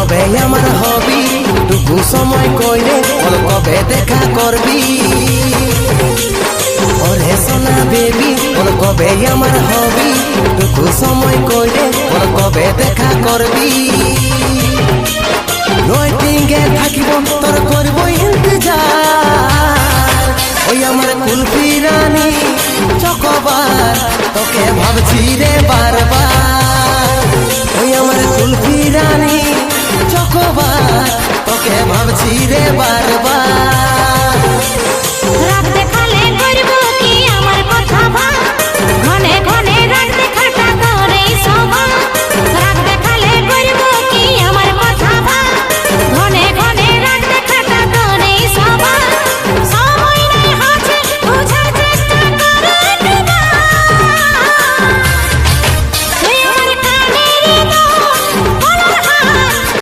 কবে আমার হবি টুকু সময় কইরে বল কবে দেখা করবি ওরে সোনা বেবি বল কবে আমার হবি টুকু সময় কইরে বল কবে দেখা করবি ওয়েটিংয়ে থাকিব তোর করব ইন্তজার ওই আমার কুলফি রানী চকোবার তোকে ভাবছি রে বারবার ওই আমার কুলফি রানী চকোবার তোকে ভাবছি রে বার